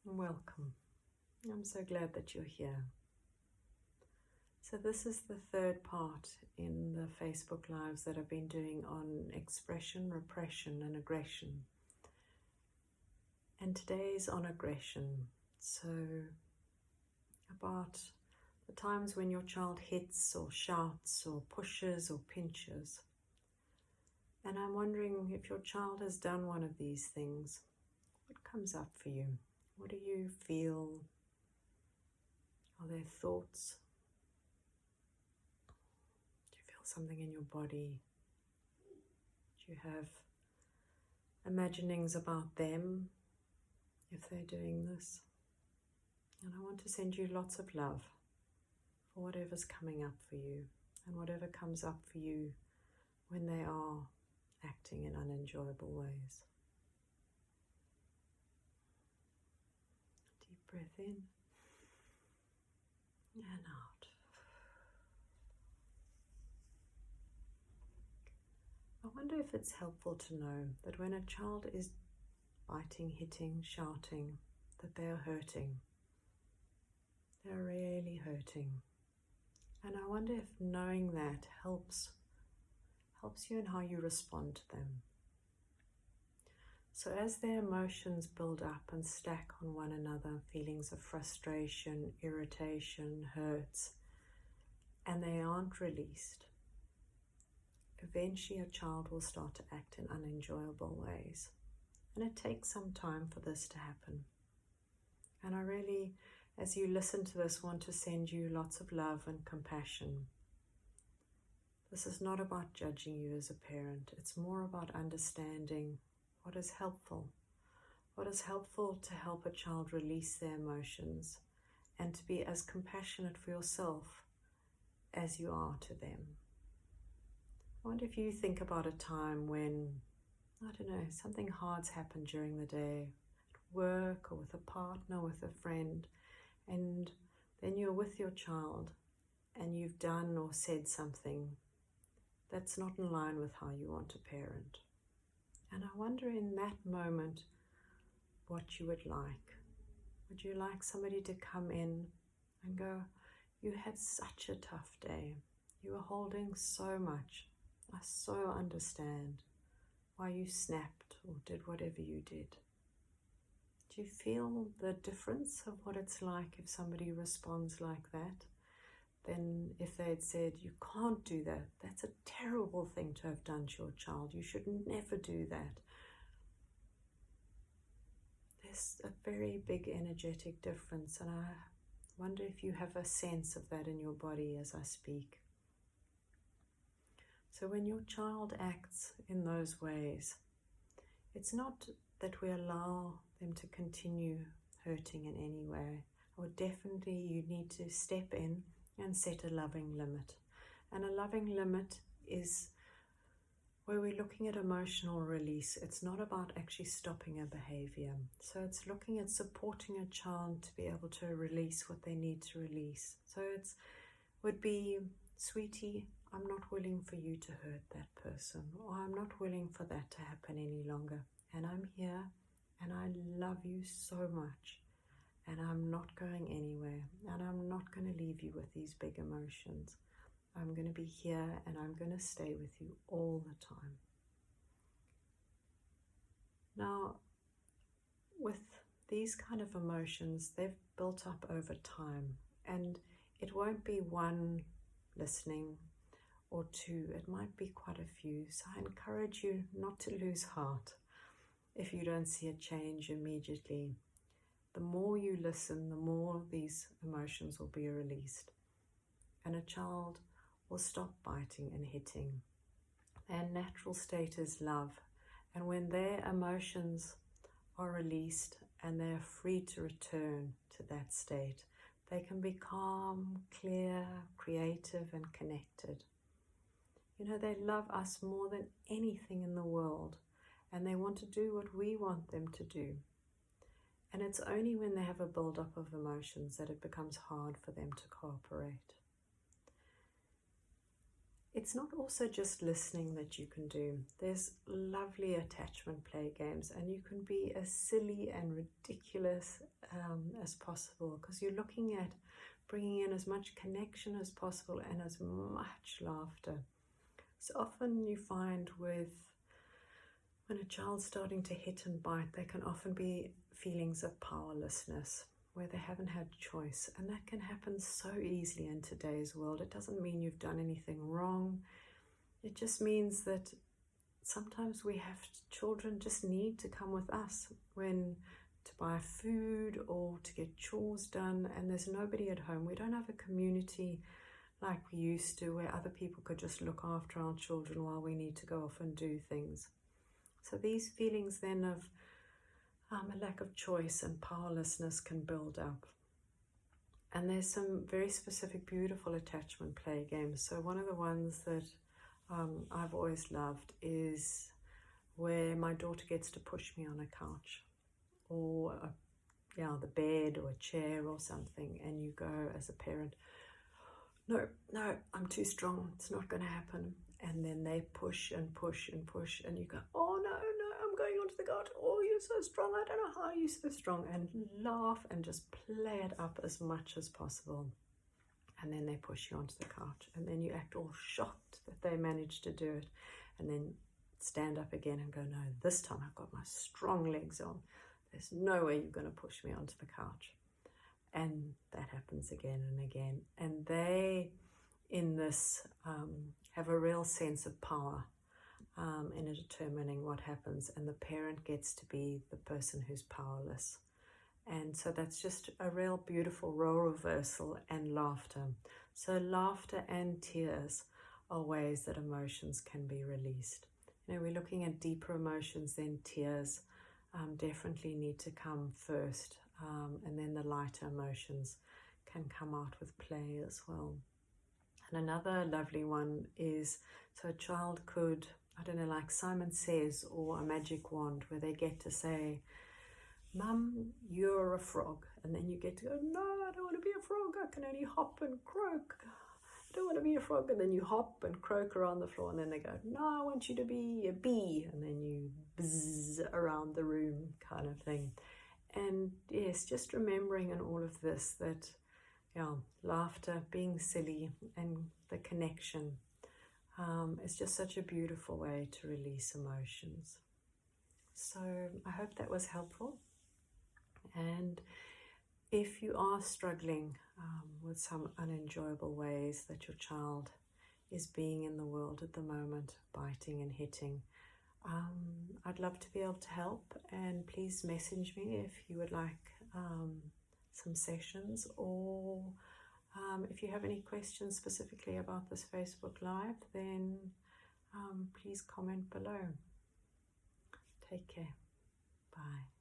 Welcome. I'm so glad that you're here. So this is the third part in the Facebook Lives that I've been doing on expression, repression, and aggression. And today is on aggression. So about the times when your child hits or shouts or pushes or pinches. And I'm wondering if your child has done one of these things. What comes up for you? What do you feel? Are there thoughts? Do you feel something in your body? Do you have imaginings about them if they're doing this? And I want to send you lots of love for whatever's coming up for you and whatever comes up for you when they are acting in unenjoyable ways. Deep breath in and out. I wonder if it's helpful to know that when a child is biting, hitting, shouting, that they are hurting. They're really hurting. And I wonder if knowing that helps you in how you respond to them. So as their emotions build up and stack on one another, feelings of frustration, irritation, hurts, and they aren't released, eventually a child will start to act in unenjoyable ways. And it takes some time for this to happen. And I really, as you listen to this, want to send you lots of love and compassion. This is not about judging you as a parent. It's more about understanding what is helpful. What is helpful to help a child release their emotions and to be as compassionate for yourself as you are to them. I wonder if you think about a time when, I don't know, something hard's happened during the day, at work or with a partner, with a friend, and then you're with your child and you've done or said something that's not in line with how you want to parent. And I wonder in that moment what you would like. Would you like somebody to come in and go, you had such a tough day. You were holding so much. I so understand why you snapped or did whatever you did. Do you feel the difference of what it's like if somebody responds like that? Then if they had said, you can't do that, that's a terrible thing to have done to your child, you should never do that. There's a very big energetic difference, and I wonder if you have a sense of that in your body as I speak. So when your child acts in those ways, it's not that we allow them to continue hurting in any way, or definitely you need to step in and set a loving limit. And a loving limit is where we're looking at emotional release. It's not about actually stopping a behavior. So it's looking at supporting a child to be able to release what they need to release. So it would be, sweetie, I'm not willing for you to hurt that person, or I'm not willing for that to happen any longer. And I'm here and I love you so much. And I'm not going anywhere, and I'm not going to leave you with these big emotions. I'm going to be here and I'm going to stay with you all the time. Now, with these kind of emotions, they've built up over time, and it won't be one listening or two, it might be quite a few. So I encourage you not to lose heart if you don't see a change immediately. The more you listen, the more these emotions will be released. And a child will stop biting and hitting. Their natural state is love. And when their emotions are released and they're free to return to that state, they can be calm, clear, creative, and connected. You know, they love us more than anything in the world. And they want to do what we want them to do. And it's only when they have a build-up of emotions that it becomes hard for them to cooperate. It's not also just listening that you can do. There's lovely attachment play games, and you can be as silly and ridiculous as possible, because you're looking at bringing in as much connection as possible and as much laughter. So often you find when a child's starting to hit and bite, there can often be feelings of powerlessness, where they haven't had choice. And that can happen so easily in today's world. It doesn't mean you've done anything wrong. It just means that sometimes children just need to come with us to buy food or to get chores done, and there's nobody at home. We don't have a community like we used to, where other people could just look after our children while we need to go off and do things. So these feelings then of a lack of choice and powerlessness can build up. And there's some very specific, beautiful attachment play games. So one of the ones that I've always loved is where my daughter gets to push me on a couch or the bed or a chair or something, and you go as a parent, no, I'm too strong, it's not going to happen. And then they push and push and push, and you go, oh no, I'm going onto the couch, oh you're so strong, I don't know how you're so strong, and laugh and just play it up as much as possible. And then they push you onto the couch, and then you act all shocked that they managed to do it, and then stand up again and go, no, this time I've got my strong legs on, there's no way you're going to push me onto the couch. And that happens again and again. And they, in this, have a real sense of power in determining what happens. And the parent gets to be the person who's powerless. And so that's just a real beautiful role reversal and laughter. So laughter and tears are ways that emotions can be released. You know, we're looking at deeper emotions, then tears definitely need to come first. And then the lighter emotions can come out with play as well. And another lovely one is, so a child could, I don't know, like Simon Says or a magic wand, where they get to say, Mum, you're a frog. And then you get to go, no, I don't want to be a frog. I can only hop and croak. I don't want to be a frog. And then you hop and croak around the floor. And then they go, no, I want you to be a bee. And then you buzz around the room kind of thing. And yes, just remembering in all of this that, laughter, being silly, and the connection is just such a beautiful way to release emotions. So I hope that was helpful. And if you are struggling with some unenjoyable ways that your child is being in the world at the moment, biting and hitting, I'd love to be able to help, and please message me if you would like some sessions, or if you have any questions specifically about this Facebook Live, then please comment below. Take care. Bye.